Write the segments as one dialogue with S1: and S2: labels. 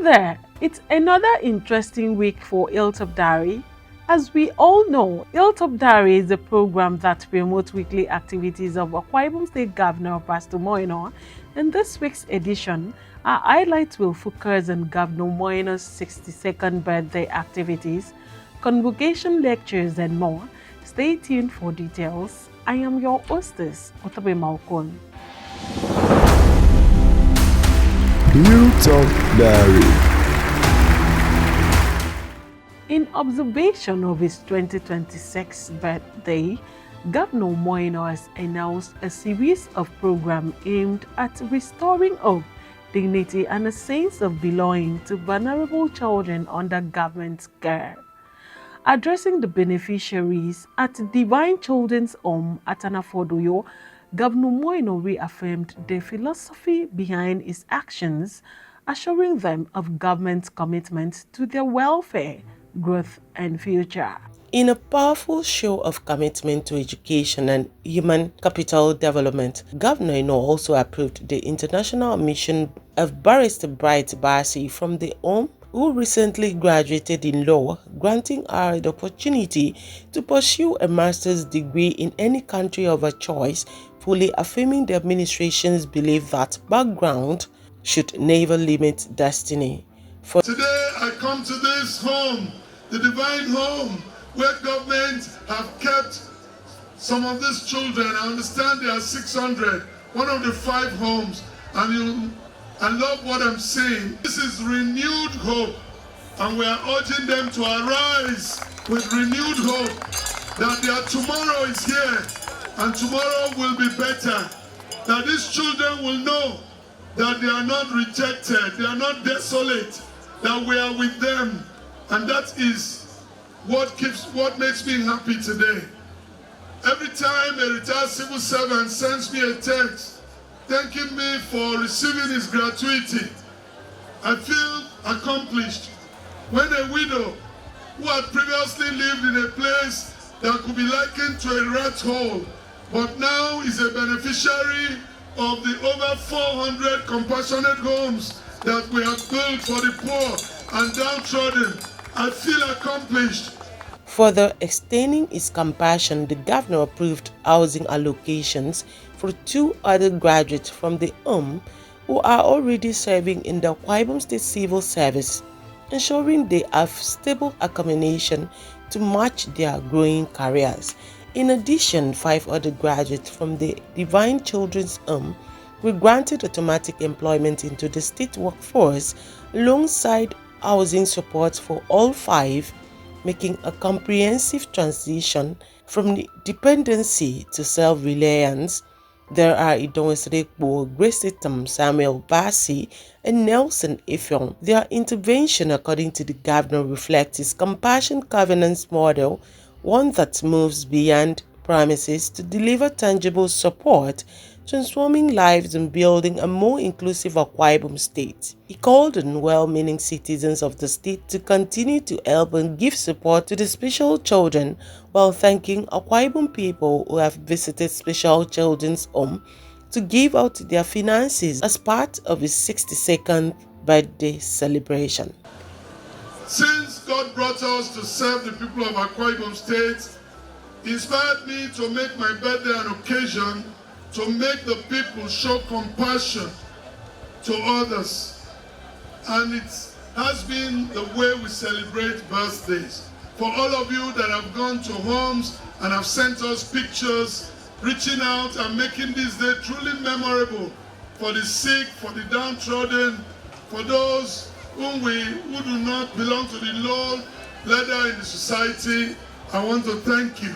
S1: there, it's another interesting week for Hilltop Diary. As we all know, Hilltop Diary is a program that promotes weekly activities of Akwa Ibom State Governor Pastor Moino. In this week's edition, our highlights will focus on Governor Moino's 62nd birthday activities, convocation lectures, and more. Stay tuned for details. I am your hostess, Otabe Malkon.
S2: Hilltop Diary.
S1: In observation of his 2026 birthday, Governor Moino has announced a series of programs aimed at restoring hope, dignity, and a sense of belonging to vulnerable children under government care. Addressing the beneficiaries at Divine Children's Home at Anafodoyo, Governor Moino reaffirmed the philosophy behind his actions, assuring them of government's commitment to their welfare, growth, and future.
S3: In a powerful show of commitment to education and human capital development, Governor Ino also approved the international admission of Barrister Bright Basi from the home, who recently graduated in law, granting her the opportunity to pursue a master's degree in any country of her choice, fully affirming the administration's belief that background should never limit destiny.
S4: Today I come to this home, the divine home, where government have kept some of these children. I understand there are 600, one of the 5 homes, and I love what I'm saying. This is renewed hope, and we are urging them to arise with renewed hope that their tomorrow is here, and tomorrow will be better. That these children will know that they are not rejected, they are not desolate, that we are with them, and that is what makes me happy today. Every time a retired civil servant sends me a text thanking me for receiving his gratuity, I feel accomplished. When a widow who had previously lived in a place that could be likened to a rat hole, but now is a beneficiary of the over 400 compassionate homes that we have built for the poor and downtrodden, I feel accomplished.
S3: Further extending his compassion, the governor approved housing allocations for 2 other graduates from the home who are already serving in the Akwa Ibom State Civil Service, ensuring they have stable accommodation to match their growing careers. In addition, 5 other graduates from the Divine Children's Home were granted automatic employment into the state workforce alongside housing support for all 5, making a comprehensive transition from dependency to self-reliance. There are Idonwes Rekbo, Grace Itam, Samuel Basi, and Nelson Ifyong. Their intervention, according to the governor, reflects his compassion governance model, one that moves beyond promises to deliver tangible support, transforming lives and building a more inclusive Akwa Ibom State. He called on well-meaning citizens of the state to continue to help and give support to the special children, while thanking Akwa Ibom people who have visited Special Children's Home to give out their finances as part of his 62nd birthday celebration.
S4: Since God brought us to serve the people of Akwa Ibom State, He inspired me to make my birthday an occasion to make the people show compassion to others. And it has been the way we celebrate birthdays. For all of you that have gone to homes and have sent us pictures, reaching out and making this day truly memorable for the sick, for the downtrodden, for those who do not belong to the low ladder in the society, I want to thank you.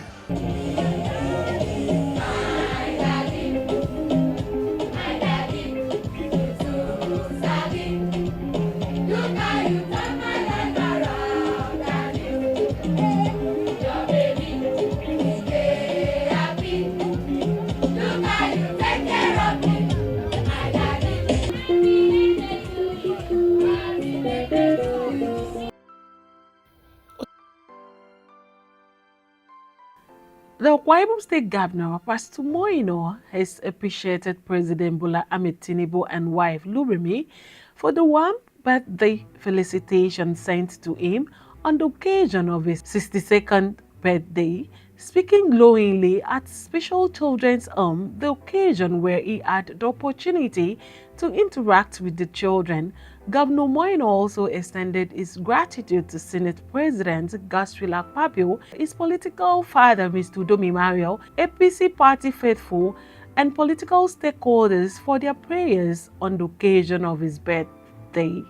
S1: The Akwa Ibom State Governor, Pastor Moino, has appreciated President Bola Ahmed Tinubu and wife Lurimi for the warm birthday felicitation sent to him on the occasion of his 62nd birthday, speaking glowingly at Special Children's Home, the occasion where he had the opportunity to interact with the children. Governor Moino also extended his gratitude to Senate President Godswill Akpabio, his political father Mr. Udomi Mario, APC party faithful, and political stakeholders for their prayers on the occasion of his birthday.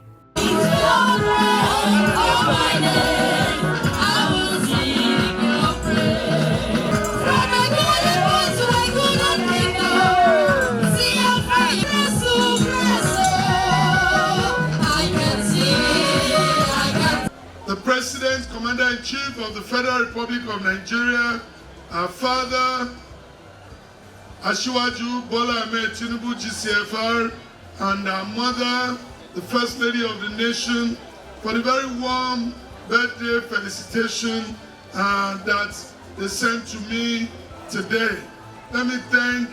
S4: The President, Commander-in-Chief of the Federal Republic of Nigeria, our father, Asiwaju Bola Ahmed Tinubu GCFR, and our mother, the First Lady of the Nation, for the very warm birthday felicitation that they sent to me today. Let me thank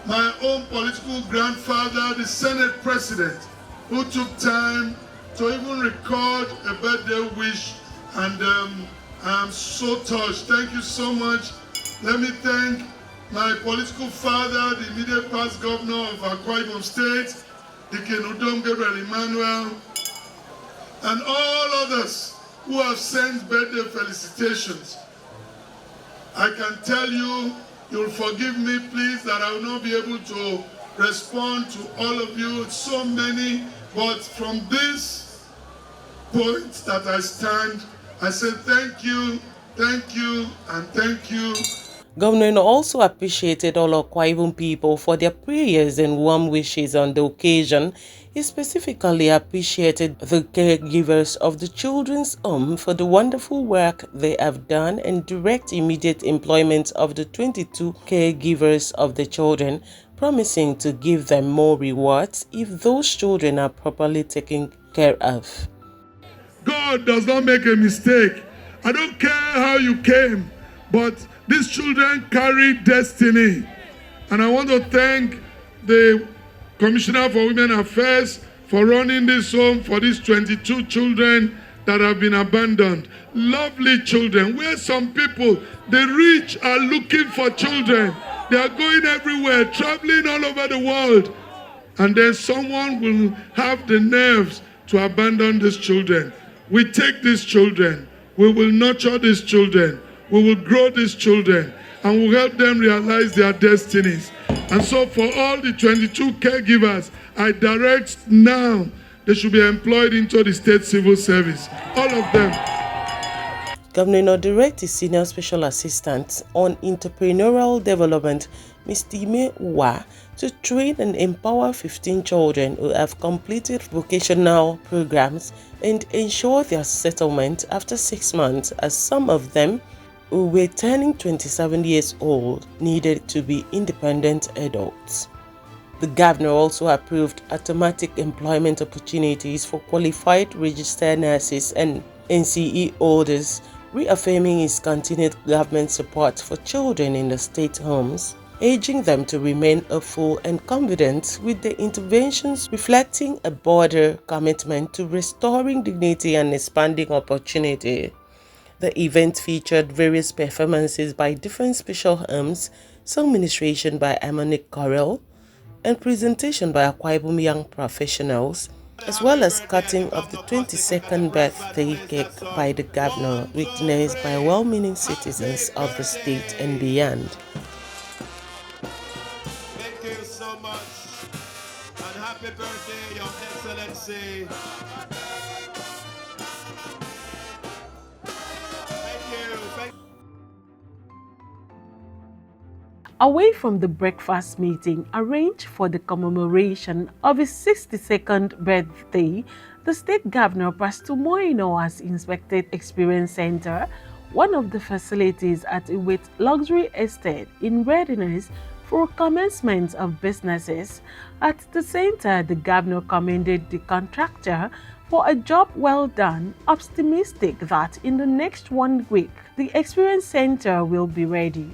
S4: my own political grandfather, the Senate President, who took time to even record a birthday wish, and I'm so touched. Thank you so much. Let me thank my political father, the immediate past governor of Akwa Ibom State, Dike Udom Gabriel Emmanuel, and all others who have sent birthday felicitations. I can tell you, you'll forgive me please that I will not be able to respond to all of you, it's so many, but from this point that I stand, I say thank you, and thank you.
S3: Governor also appreciated all Akwa Ibom people for their prayers and warm wishes on the occasion. He specifically appreciated the caregivers of the children's home for the wonderful work they have done and direct immediate employment of the 22 caregivers of the children, promising to give them more rewards if those children are properly taken care of.
S4: God does not make a mistake. I don't care how you came, but these children carry destiny. And I want to thank the Commissioner for Women Affairs for running this home for these 22 children that have been abandoned. Lovely children, where some people, the rich, are looking for children. They are going everywhere, traveling all over the world. And then someone will have the nerves to abandon these children. We take these children, we will nurture these children, we will grow these children, and we'll help them realize their destinies. And so for all the 22 caregivers, I direct now they should be employed into the state civil service. All of them.
S3: Governor directed Senior Special Assistant on Entrepreneurial Development, Ms. Time Wa, to train and empower 15 children who have completed vocational programs and ensure their settlement after 6 months, as some of them who were turning 27 years old needed to be independent adults. The governor also approved automatic employment opportunities for qualified registered nurses and NCE holders, reaffirming his continued government support for children in the state homes, urging them to remain hopeful and confident with the interventions, reflecting a broader commitment to restoring dignity and expanding opportunity. The event featured various performances by different special homes, song ministration by Harmonic Chorale, and presentation by Akwa Ibom young professionals, as well as cutting of the 22nd birthday cake by the governor, witnessed by well-meaning citizens of the state and beyond.
S2: Thank you so much, and happy birthday, Your Excellency.
S1: Away from the breakfast meeting arranged for the commemoration of his 62nd birthday, the state governor, Pastor Moino, has inspected Experience Center, one of the facilities at Iwit Luxury Estate, in readiness for commencement of businesses. At the center, the governor commended the contractor for a job well done, optimistic that in the next 1 week, the Experience Center will be ready.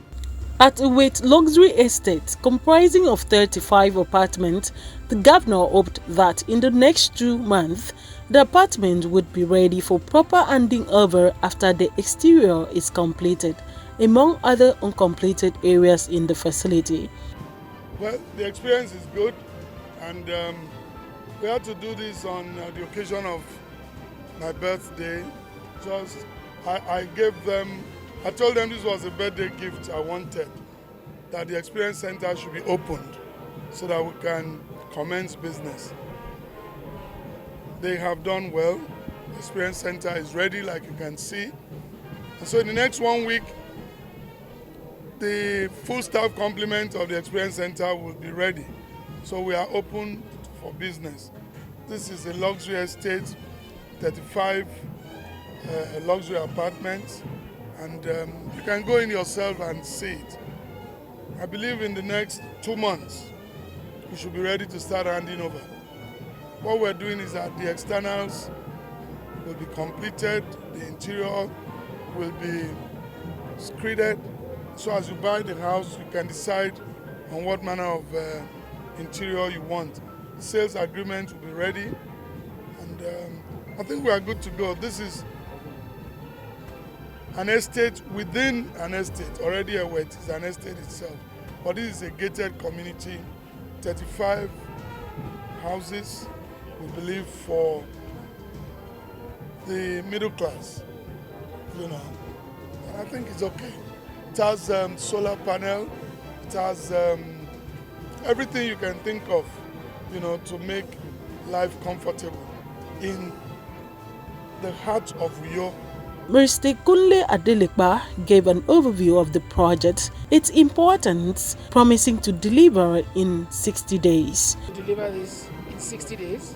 S1: At Wait Luxury Estate, comprising of 35 apartments, the governor hoped that in the next 2 months, the apartment would be ready for proper handing over after the exterior is completed, among other uncompleted areas in the facility.
S4: Well, the experience is good, and we had to do this on the occasion of my birthday. I told them this was a birthday gift I wanted, that the experience center should be opened so that we can commence business. They have done well. The experience center is ready, like you can see. And so in the next 1 week, the full staff complement of the experience center will be ready. So we are open for business. This is a luxury estate, 35 luxury apartments, and you can go in yourself and see it. I believe in the next 2 months, we should be ready to start handing over. What we're doing is that the externals will be completed, the interior will be screeded. So as you buy the house, you can decide on what manner of interior you want. The sales agreement will be ready, and I think we are good to go. This is an estate within an estate, already it is an estate itself. But this is a gated community, 35 houses, we believe, for the middle class, And I think it's okay. It has solar panel, it has everything you can think of, to make life comfortable in the heart of Uyo.
S1: Mr. Kunle Adelekpa gave an overview of the project, its importance, promising to deliver in 60 days.
S5: To deliver this in 60 days,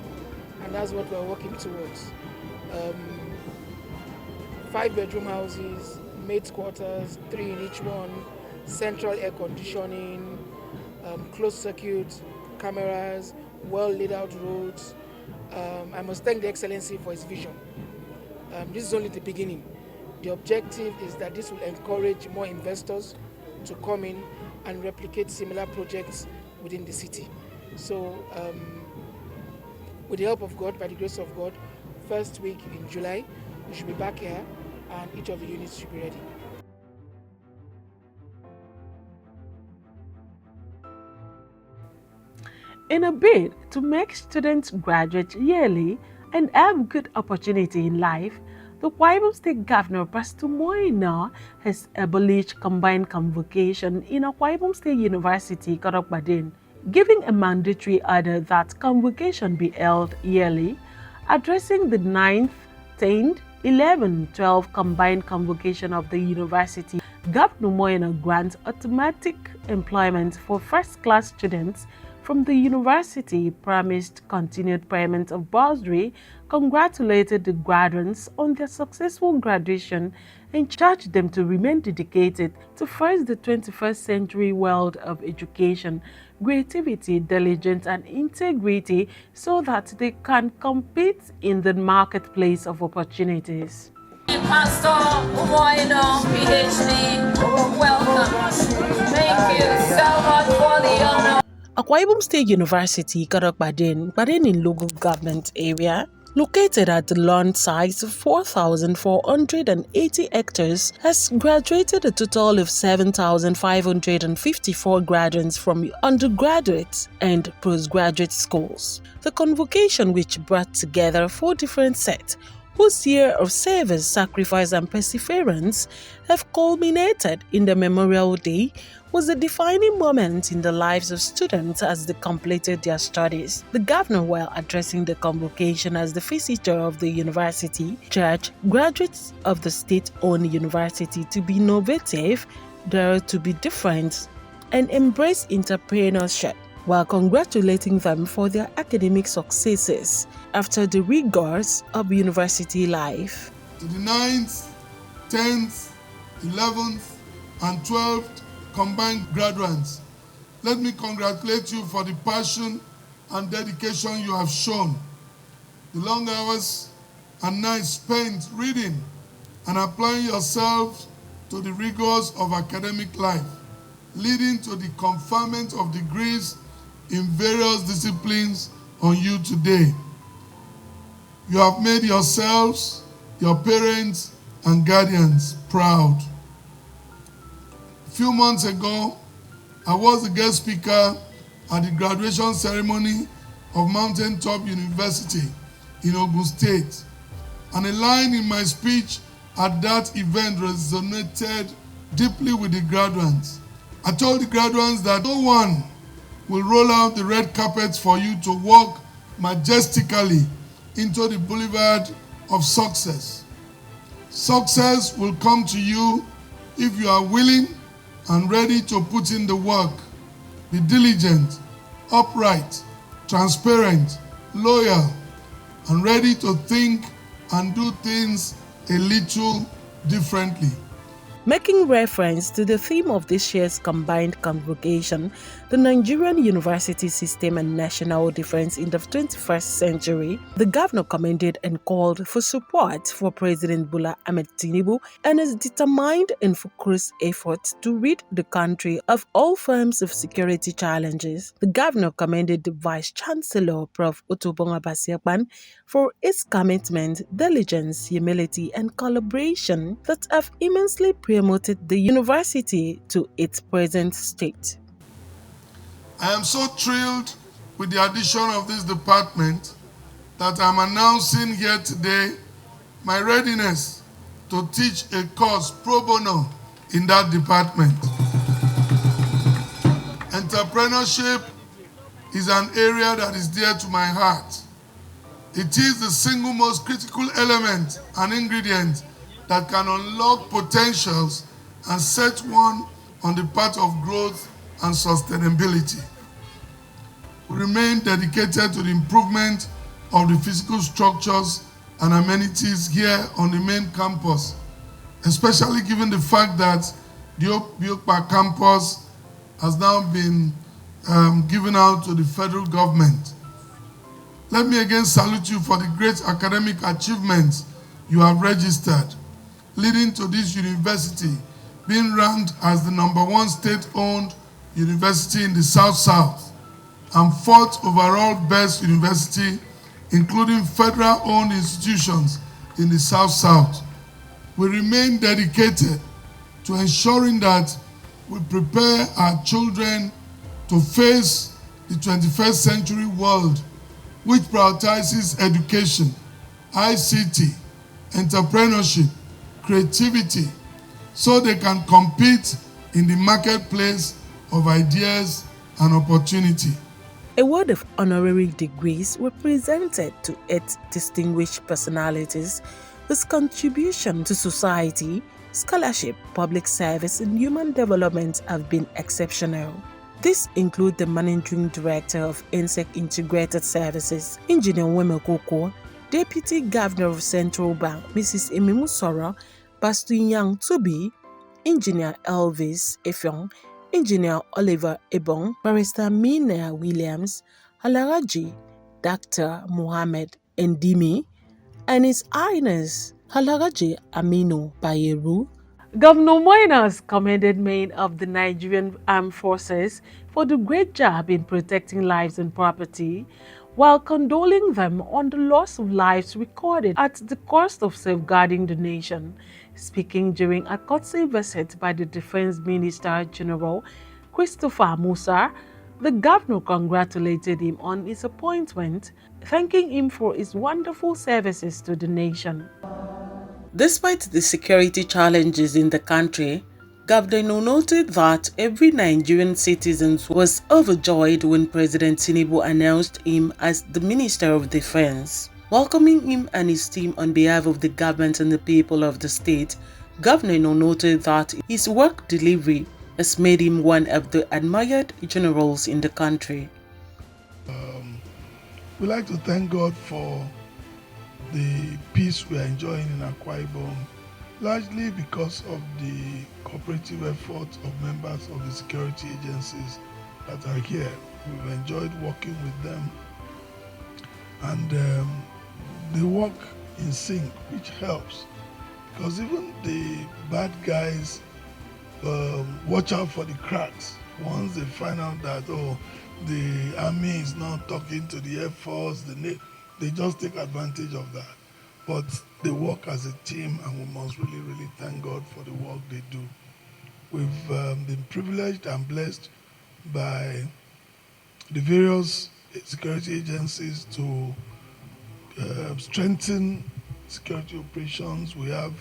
S5: and that's what we're working towards. 5-bedroom houses, maid's quarters, 3 in each one, central air conditioning, closed circuit, cameras, well laid out roads. I must thank the Excellency for his vision. This is only the beginning. The objective is that this will encourage more investors to come in and replicate similar projects within the city. So with the help of God, by the grace of God, first week in July, we should be back here and each of the units should be ready.
S1: In a bid to make students graduate yearly and have good opportunity in life, the Akwa State Governor, Pastor Moina, has abolished combined convocation in Akwa State University, Korokbadin, giving a mandatory order that convocation be held yearly, addressing the 9th, 10th, 11th, 12th combined convocation of the university. Governor Moina grants automatic employment for first-class students from the university, promised continued payment of bursary, congratulated the graduates on their successful graduation, and charged them to remain dedicated to first the 21st century world of education, creativity, diligence, and integrity so that they can compete in the marketplace of opportunities.
S6: Pastor Umoino, PhD, welcome. Thank you so much for the honor.
S1: Akwa State University, Korokbadin, in local government area, located at the land size of 4,480 hectares, has graduated a total of 7,554 graduates from undergraduate and postgraduate schools. The convocation, which brought together 4 different sets, whose year of service, sacrifice, and perseverance have culminated in the Memorial Day, was a defining moment in the lives of students as they completed their studies. The governor, while addressing the convocation as the visitor of the university, charged graduates of the state-owned university to be innovative, dare to be different, and embrace entrepreneurship, while congratulating them for their academic successes after the rigors of university life.
S4: To the 9th, 10th, 11th, and 12th combined graduates, let me congratulate you for the passion and dedication you have shown. The long hours and nights spent reading and applying yourselves to the rigors of academic life. leading to the conferment of degrees in various disciplines on you today. You have made yourselves, your parents, and guardians proud. A few months ago, I was the guest speaker at the graduation ceremony of Mountaintop University in Ogun State, and a line in my speech at that event resonated deeply with the graduates. I told the graduates that no one will roll out the red carpet for you to walk majestically into the boulevard of success. Success will come to you if you are willing and ready to put in the work. Be diligent, upright, transparent, loyal, and ready to think and do things a little differently.
S3: Making reference to the theme of this year's combined convocation, the Nigerian University System and National Defense in the 21st Century, the governor commended and called for support for President Bola Ahmed Tinubu and his determined and focused efforts to rid the country of all forms of security challenges. The governor commended the Vice Chancellor, Prof. Otobonga Basiakpan, for his commitment, diligence, humility, and collaboration that have immensely promoted the university to its present state.
S4: I am so thrilled with the addition of this department that I'm announcing here today my readiness to teach a course pro bono in that department. Entrepreneurship is an area that is dear to my heart. It is the single most critical element and ingredient that can unlock potentials and set one on the path of growth and sustainability. We remain dedicated to the improvement of the physical structures and amenities here on the main campus, especially given the fact that the Biokpa campus has now been given out to the federal government. Let me again salute you for the great academic achievements you have registered, leading to this university being ranked as the #1 state-owned university in the South-South and 4th overall best university, including federal-owned institutions in the South-South. We remain dedicated to ensuring that we prepare our children to face the 21st century world, which prioritizes education, ICT, entrepreneurship, creativity, so they can compete in the marketplace of ideas and opportunity.
S3: A word of honorary degrees were presented to 8 distinguished personalities whose contribution to society, scholarship, public service, and human development have been exceptional. These include the Managing Director of Insect Integrated Services, Engineer Weme Koko, Deputy Governor of Central Bank, Mrs. Emimu Sora, Pastor Yang Tubi, Engineer Elvis Efyong, Engineer Oliver Ebong, Barrister Mina Williams, Halaraji Dr. Mohammed Ndimi, and His Highness Halaraji Aminu Bayeru.
S1: Governor Moinas commended men of the Nigerian Armed Forces for the great job in protecting lives and property, while condoling them on the loss of lives recorded at the cost of safeguarding the nation. Speaking during a courtesy visit by the Defense Minister General Christopher Musa, the governor congratulated him on his appointment, thanking him for his wonderful services to the nation.
S3: Despite the security challenges in the country, Governor noted that every Nigerian citizen was overjoyed when President Tinubu announced him as the Minister of Defense. Welcoming him and his team on behalf of the government and the people of the state, Governor noted that his work delivery has made him one of the admired generals in the country.
S4: We'd like to thank God for the peace we are enjoying in Akwa Ibom, largely because of the cooperative efforts of members of the security agencies that are here. We've enjoyed working with them, and they work in sync, which helps, because even the bad guys watch out for the cracks. Once they find out that, oh, the army is not talking to the Air Force, they just take advantage of that. But they work as a team, and we must really, really thank God for the work they do. We've been privileged and blessed by the various security agencies to strengthen security operations. We have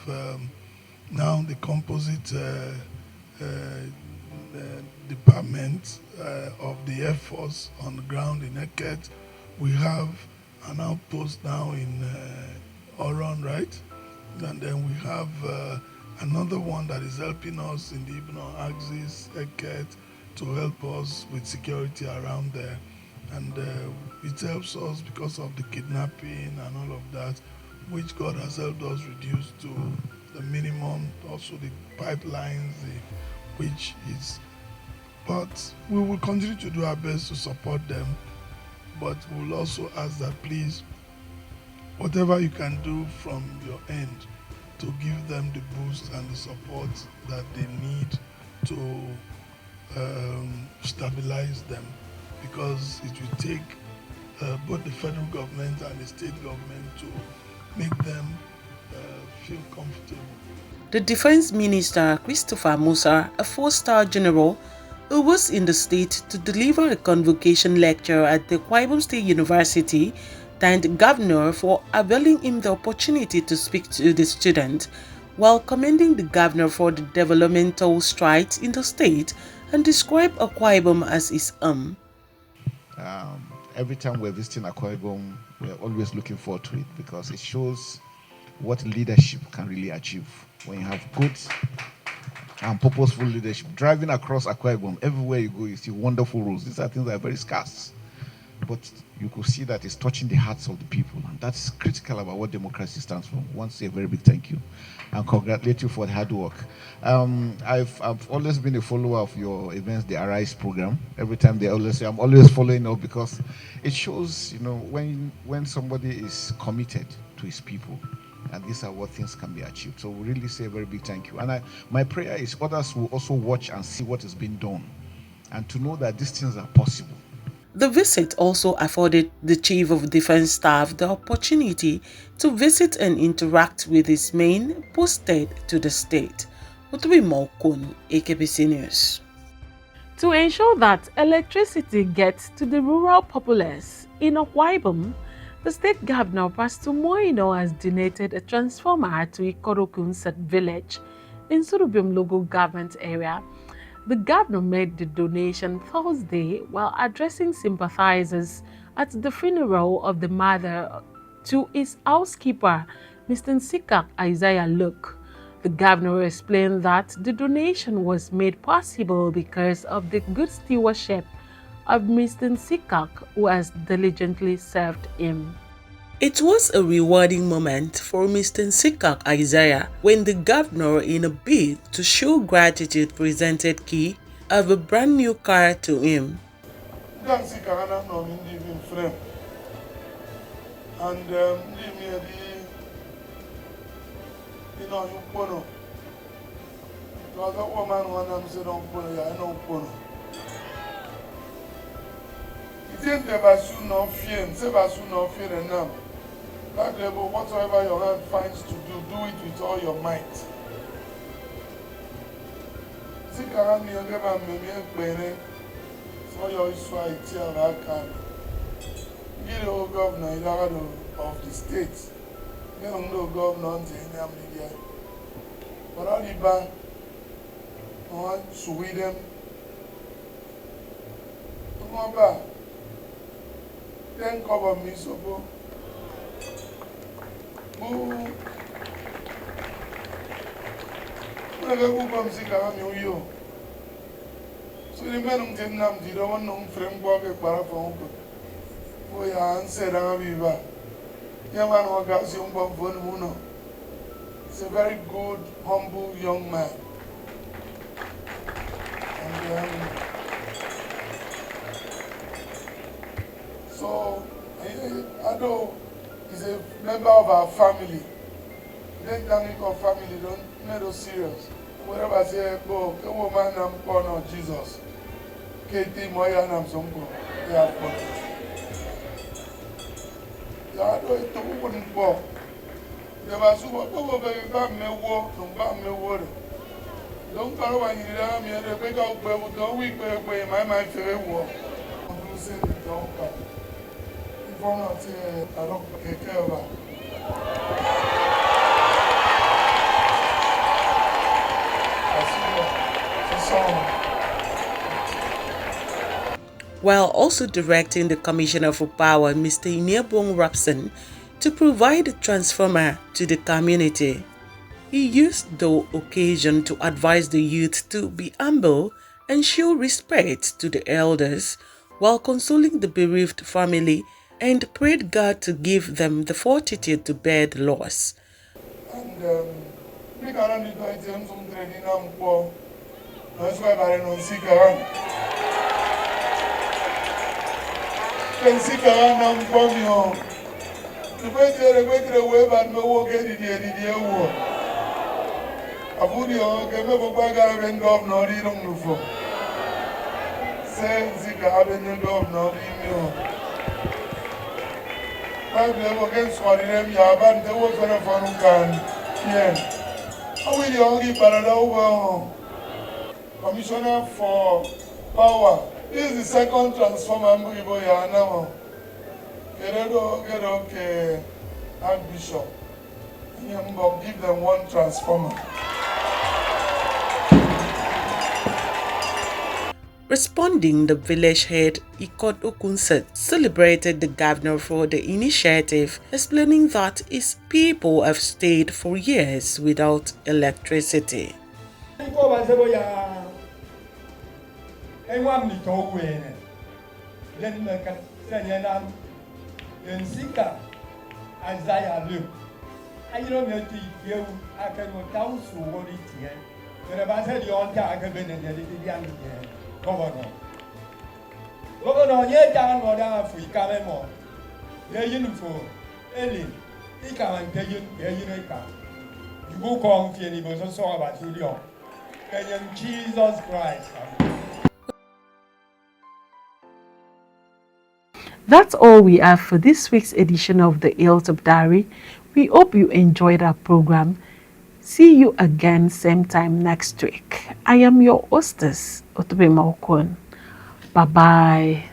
S4: now the composite department of the Air Force on the ground in Eket. We have an outpost now in Oron, right? And then we have another one that is helping us in the Ibn axis, Eket, to help us with security around there. And it helps us because of the kidnapping and all of that, which God has helped us reduce to the minimum. Also the pipelines, which is, but we will continue to do our best to support them. But we'll also ask that please, whatever you can do from your end to give them the boost and the support that they need to stabilize them, because it will take both the federal government and the state government to make them feel comfortable.
S3: The Defense Minister, Christopher Musa, a 4-star general who was in the state to deliver a convocation lecture at the Akwa Ibom State University, thanked the governor for availing him the opportunity to speak to the student, while commending the governor for the developmental strides in the state and described Akwa Ibom as his home.
S7: Every time we're visiting Akwa Ibom, we're always looking forward to it because it shows what leadership can really achieve. When you have good and purposeful leadership, driving across Akwa Ibom, everywhere you go, you see wonderful roads. These are things that are very scarce. But you could see that it's touching the hearts of the people, and that's critical about what democracy stands for. I want to say a very big thank you and congratulate you for the hard work. I've always been a follower of your events, the Arise program. Every time they always say, I'm always following up because it shows, when somebody is committed to his people, and these are what things can be achieved. So we really say a very big thank you. And my prayer is others will also watch and see what is being done and to know that these things are possible.
S3: The visit also afforded the Chief of Defense Staff the opportunity to visit and interact with his men posted to the state. Utubimokun, AKBC News.
S1: To ensure that electricity gets to the rural populace in Akwa Ibom, the state governor, Pastor Moino, has donated a transformer to Ikorokunset village in Surubim local government area. The governor made the donation Thursday while addressing sympathizers at the funeral of the mother to his housekeeper, Mr. Nsikak Isaiah Luke. The governor explained that the donation was made possible because of the good stewardship of Mr. Nsikak, who has diligently served him.
S3: It was a rewarding moment for Mr. Nsikak Isaiah when the governor, in a bid to show gratitude, presented key of a brand new car to him.
S4: Whatever your hand finds to do it with all your might. Governor of the state, governor but all the bank on Sweden. Then cover me so so the men didn't have the one framework for we are answered. He's a very good, humble young man. And so, although he's a member of our family, then family don't make us serious. Wherever say go, the woman am born of Jesus. Katie Moya nam sompo. Yeah, for. Yeah, do it to one bo. There was super baby back me walk, don't back me water. Don't follow when you have me, the big out where we don't week where my favorite walk. I'm saying it don't come. If I'm not here, I don't take care of her.
S3: While also directing the Commissioner for Power, Mr. Inyebong Rapson, to provide a transformer to the community. He used the occasion to advise the youth to be humble and show respect to the elders, while consoling the bereaved family and prayed God to give them the fortitude to bear the loss.
S4: And we can't do it in some training. That's why I don't see her. Can see her now from you. The way the way, but no one get it here. I put you on the back and governor, you don't know. Say, Zika, the governor, you know. I never get sorry, them, yeah, but there was a fun can. Yeah. How will you only Parada Commissioner for Power? This is the second transformer now. Get okay, Archbishop. Give them one transformer.
S3: Responding, the village head Ikot Okunset celebrated the governor for the initiative, explaining that his people have stayed for years without electricity.
S8: Governor, ye down or down for Kamemo. Ye uniform, Ellen, he can tell you, you go come to any person so about you. And Jesus Christ.
S1: That's all we have for this week's edition of the Hilltop Diary. We hope you enjoyed our program. See you again same time next week. I am your hostess, Otobema Okon. Bye-bye.